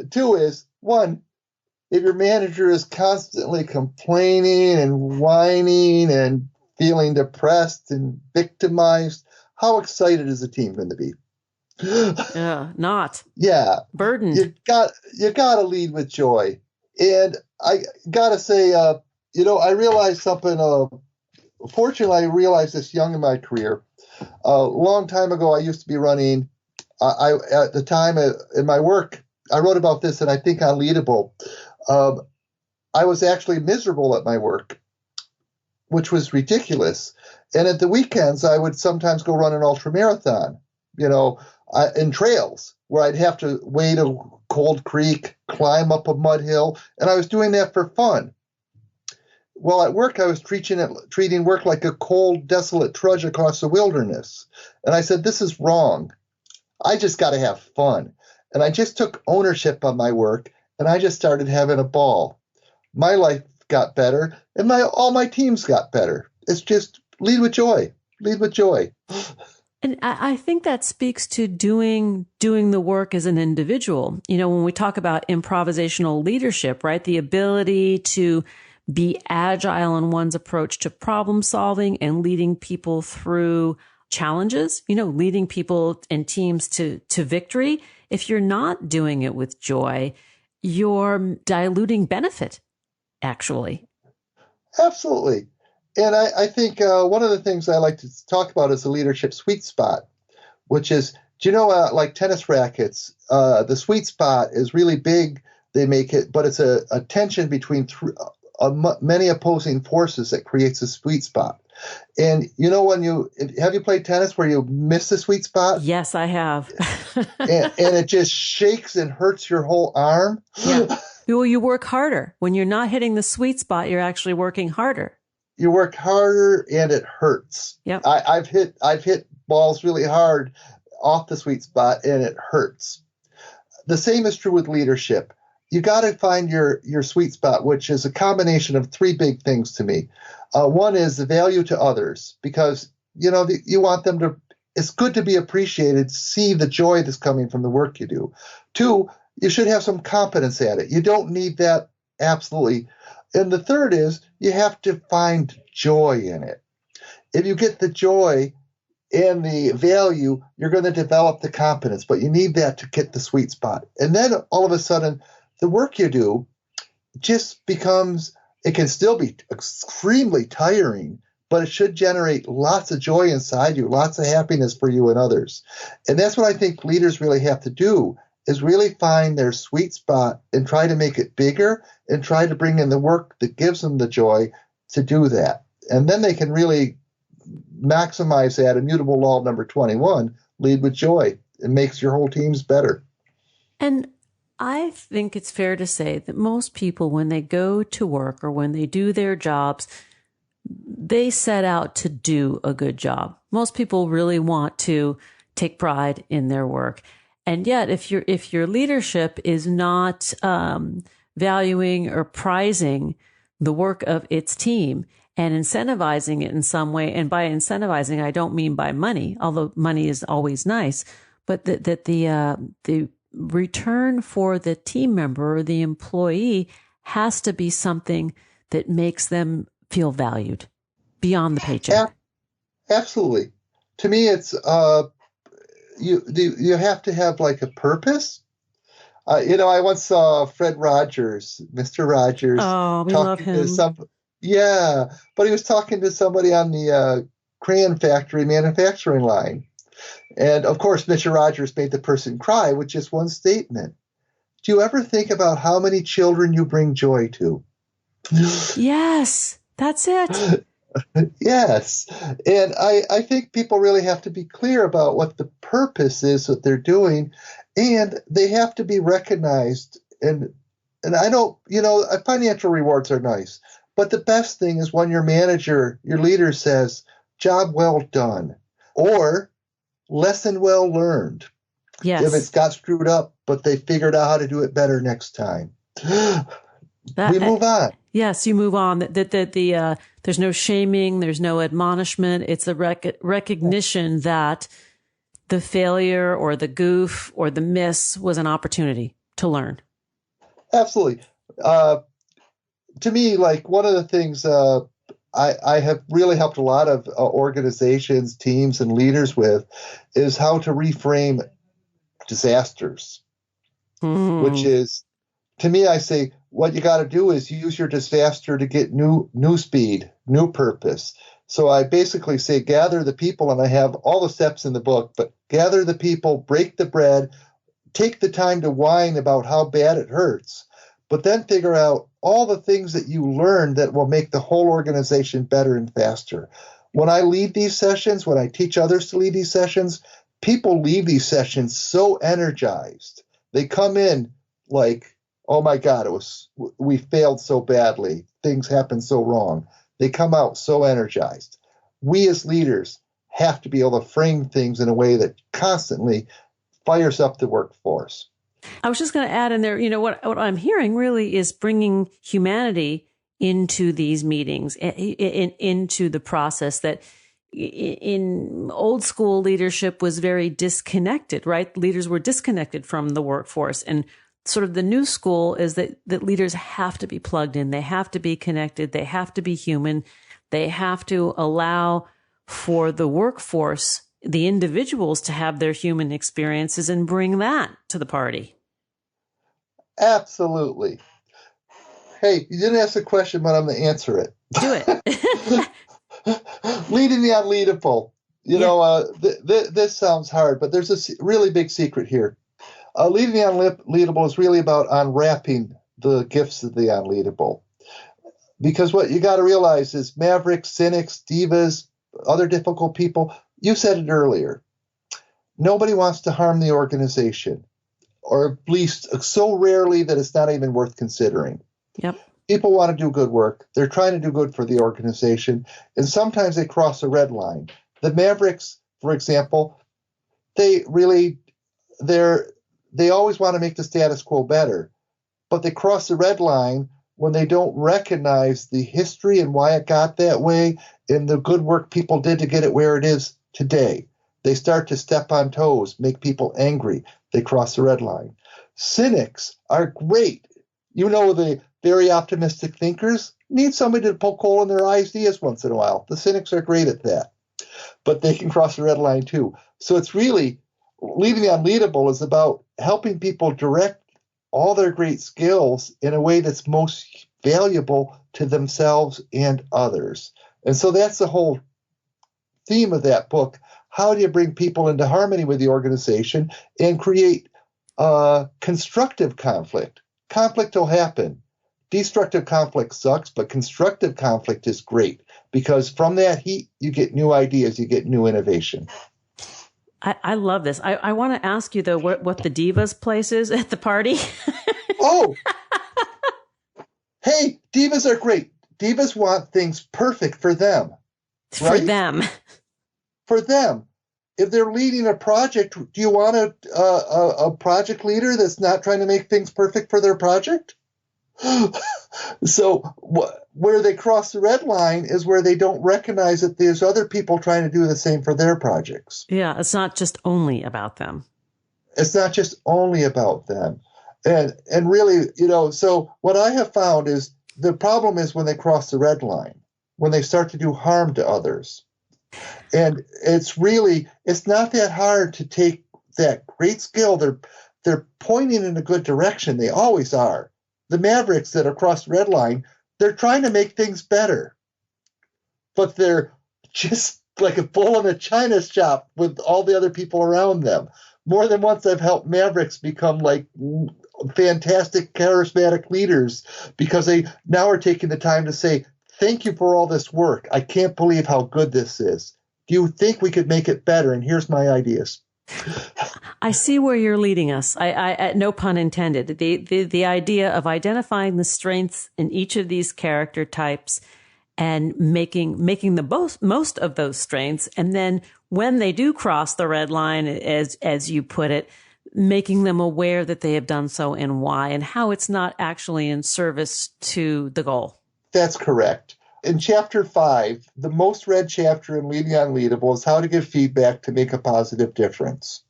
Two is, one, if your manager is constantly complaining and whining and feeling depressed and victimized, how excited is the team going to be? Not. Yeah. Burdened. You got to lead with joy. And I got to say, I realized something. Fortunately, I realized this young in my career. A long time ago, I used to be running. At the time in my work, I wrote about this, and I think Unleadable. I was actually miserable at my work, which was ridiculous. And at the weekends, I would sometimes go run an ultramarathon, in trails where I'd have to wade a cold creek, climb up a mud hill, and I was doing that for fun. Well, at work, I was treating work like a cold, desolate trudge across the wilderness. And I said, this is wrong. I just got to have fun. And I just took ownership of my work, and I just started having a ball. My life got better, and all my teams got better. It's just lead with joy. Lead with joy. And I think that speaks to doing the work as an individual. When we talk about improvisational leadership, right? The ability to be agile in one's approach to problem solving and leading people through challenges, leading people and teams to victory. If you're not doing it with joy, you're diluting benefit, actually. Absolutely. And I think one of the things I like to talk about is the leadership sweet spot, which is, like tennis rackets, the sweet spot is really big. They make it, but it's a tension between many opposing forces that creates a sweet spot. And have you played tennis where you miss the sweet spot? Yes, I have. and it just shakes and hurts your whole arm. Yeah. Well, you work harder. When you're not hitting the sweet spot, you're actually working harder. You work harder and it hurts. Yep. I've hit balls really hard off the sweet spot and it hurts. The same is true with leadership. You got to find your sweet spot, which is a combination of three big things to me. One is the value to others, because you want them to. It's good to be appreciated, see the joy that's coming from the work you do. Two, you should have some competence at it. You don't need that absolutely. And the third is you have to find joy in it. If you get the joy and the value, you're going to develop the competence, but you need that to get the sweet spot. And then all of a sudden, the work you do just becomes, it can still be extremely tiring, but it should generate lots of joy inside you, lots of happiness for you and others. And that's what I think leaders really have to do, is really find their sweet spot and try to make it bigger and try to bring in the work that gives them the joy to do that. And then they can really maximize that immutable law number 21, lead with joy. It makes your whole teams better. And I think it's fair to say that most people, when they go to work or when they do their jobs, they set out to do a good job. Most people really want to take pride in their work. And yet, if your leadership is not valuing or prizing the work of its team and incentivizing it in some way, and by incentivizing, I don't mean by money, although money is always nice, but that the return for the team member or the employee has to be something that makes them feel valued beyond the paycheck. Absolutely. To me, it's you have to have like a purpose. I once saw Fred Rogers, Mr. Rogers. Oh, we love him. But he was talking to somebody on the crayon factory manufacturing line. And of course, Mr. Rogers made the person cry with just one statement. Do you ever think about how many children you bring joy to? Yes, that's it. Yes. And I think people really have to be clear about what the purpose is that they're doing, and they have to be recognized. And I don't, financial rewards are nice, but the best thing is when your manager, your leader says, job well done, or lesson well learned. Yes. If it's got screwed up, but they figured out how to do it better next time. We move on. Yes, you move on. There's no shaming. There's no admonishment. It's a recognition that the failure or the goof or the miss was an opportunity to learn. Absolutely. To me, like one of the things I have really helped a lot of organizations, teams, and leaders with is how to reframe disasters, which is, to me, I say, what you got to do is use your disaster to get new speed, new purpose. So I basically say, gather the people, and I have all the steps in the book, but gather the people, break the bread, take the time to whine about how bad it hurts, but then figure out all the things that you learned that will make the whole organization better and faster. When I lead these sessions, when I teach others to lead these sessions, people leave these sessions so energized. They come in like, oh my God, we failed so badly. Things happened so wrong. They come out so energized. We as leaders have to be able to frame things in a way that constantly fires up the workforce. I was just going to add in there, what I'm hearing really is bringing humanity into these meetings, into the process that in old school leadership was very disconnected, right? Leaders were disconnected from the workforce. And sort of the new school is that leaders have to be plugged in. They have to be connected. They have to be human. They have to allow for the workforce, the individuals, to have their human experiences and bring that to the party. Absolutely. Hey, you didn't ask a question, but I'm going to answer it. Do it. Leading the Unleadable. This sounds hard, but there's a really big secret here. Leading the Unleadable is really about unwrapping the gifts of the Unleadable. Because what you got to realize is Mavericks, Cynics, Divas, other difficult people, you said it earlier. Nobody wants to harm the organization, or at least so rarely that it's not even worth considering. Yep. People want to do good work. They're trying to do good for the organization, and sometimes they cross a red line. The Mavericks, for example, they always want to make the status quo better, but they cross the red line when they don't recognize the history and why it got that way and the good work people did to get it where it is today. They start to step on toes, make people angry. They cross the red line. Cynics are great. The very optimistic thinkers need somebody to poke hole in their ideas once in a while. The cynics are great at that, but they can cross the red line too. So it's really, leading the Unleadable is about helping people direct all their great skills in a way that's most valuable to themselves and others. And so that's the whole theme of that book. How do you bring people into harmony with the organization and create constructive conflict? Conflict will happen. Destructive conflict sucks, but constructive conflict is great because from that heat, you get new ideas, you get new innovation. I love this. I want to ask you, though, what the Divas place is at the party. Oh, hey, Divas are great. Divas want things perfect for them. Right? For them. For them. If they're leading a project, do you want a project leader that's not trying to make things perfect for their project? So where they cross the red line is where they don't recognize that there's other people trying to do the same for their projects. Yeah, it's not just only about them. It's not just only about them. And really, so what I have found is the problem is when they cross the red line, when they start to do harm to others. And it's not that hard to take that great skill. They're pointing in a good direction. They always are. The Mavericks that are across the red line, they're trying to make things better. But they're just like a bull in a china shop with all the other people around them. More than once I've helped Mavericks become like fantastic, charismatic leaders because they now are taking the time to say, thank you for all this work. I can't believe how good this is. Do you think we could make it better? And here's my ideas. I see where you're leading us. I no pun intended. The idea of identifying the strengths in each of these character types and making the most of those strengths. And then when they do cross the red line, as you put it, making them aware that they have done so and why, and how it's not actually in service to the goal. That's correct. In Chapter 5, the most read chapter in Leading Unleadable is how to give feedback to make a positive difference.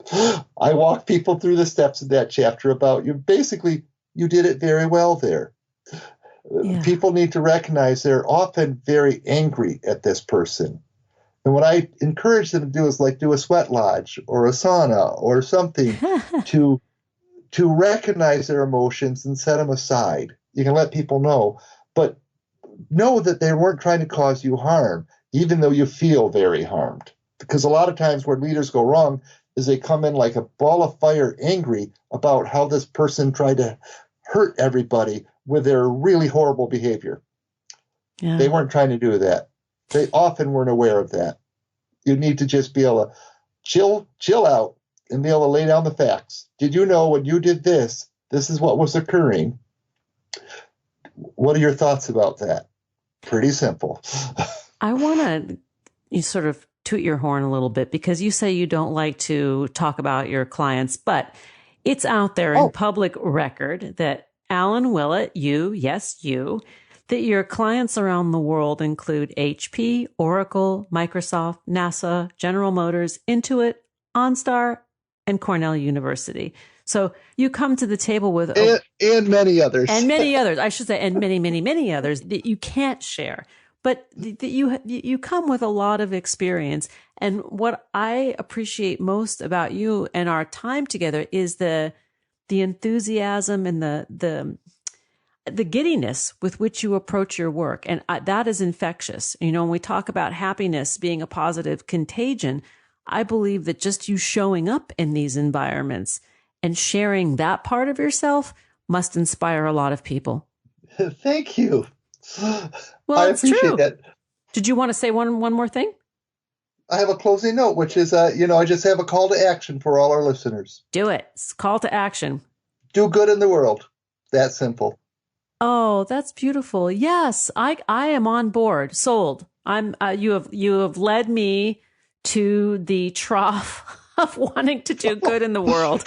I walk people through the steps of that chapter about you. Basically, you did it very well there. Yeah. People need to recognize they're often very angry at this person. And what I encourage them to do is like do a sweat lodge or a sauna or something to recognize their emotions and set them aside. You can let people know, but know that they weren't trying to cause you harm, even though you feel very harmed. Because a lot of times where leaders go wrong is they come in like a ball of fire angry about how this person tried to hurt everybody with their really horrible behavior. Yeah. They weren't trying to do that. They often weren't aware of that. You need to just be able to chill out and be able to lay down the facts. Did you know when you did this, this is what was occurring? What are your thoughts about that? Pretty simple. I want to sort of toot your horn a little bit because you say you don't like to talk about your clients, but it's out there in public record that Alan Willett, you, that your clients around the world include HP, Oracle, Microsoft, NASA, General Motors, Intuit, OnStar, and Cornell University. So you come to the table with... And many others. And many others, I should say, and many, many, many others that you can't share. But that you come with a lot of experience. And what I appreciate most about you and our time together is the enthusiasm and the giddiness with which you approach your work. And that is infectious. You know, when we talk about happiness being a positive contagion, I believe that just you showing up in these environments and sharing that part of yourself must inspire a lot of people. Thank you. Well, I appreciate that. Did you want to say one more thing? I have a closing note, which is, I just have a call to action for all our listeners. Do it. It's call to action. Do good in the world. That simple. Oh, that's beautiful. Yes, I am on board. Sold. You have led me to the trough of wanting to do good in the world.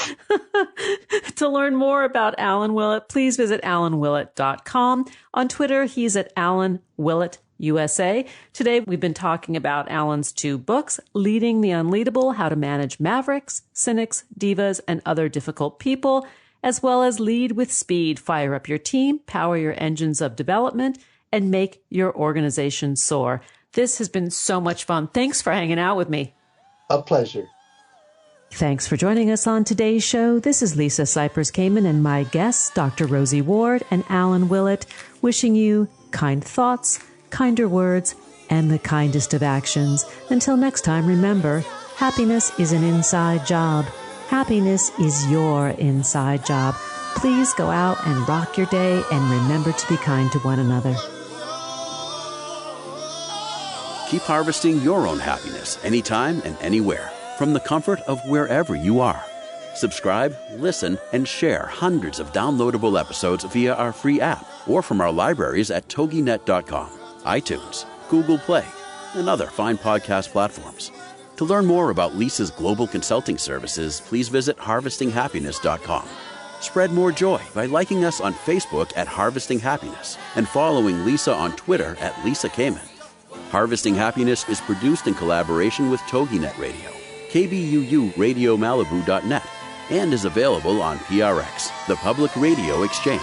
To learn more about Alan Willett, please visit alanwillett.com. On Twitter, he's at Alan Willett USA. Today, we've been talking about Alan's 2 books, Leading the Unleadable, How to Manage Mavericks, Cynics, Divas, and Other Difficult People, as well as Lead with Speed, Fire Up Your Team, Power Your Engines of Development, and Make Your Organization Soar. This has been so much fun. Thanks for hanging out with me. A pleasure. Thanks for joining us on today's show. This is Lisa Cypers Kamen and my guests, Dr. Rosie Ward and Alan Willett, wishing you kind thoughts, kinder words, and the kindest of actions. Until next time, remember, happiness is an inside job. Happiness is your inside job. Please go out and rock your day and remember to be kind to one another. Keep harvesting your own happiness anytime and anywhere from the comfort of wherever you are. Subscribe, listen, and share hundreds of downloadable episodes via our free app or from our libraries at toginet.com, iTunes, Google Play, and other fine podcast platforms. To learn more about Lisa's global consulting services, please visit harvestinghappiness.com. Spread more joy by liking us on Facebook at Harvesting Happiness and following Lisa on Twitter at Lisa Kamen. Harvesting Happiness is produced in collaboration with TogiNet Radio, KBUU Radio Malibu.net, and is available on PRX, the Public Radio Exchange.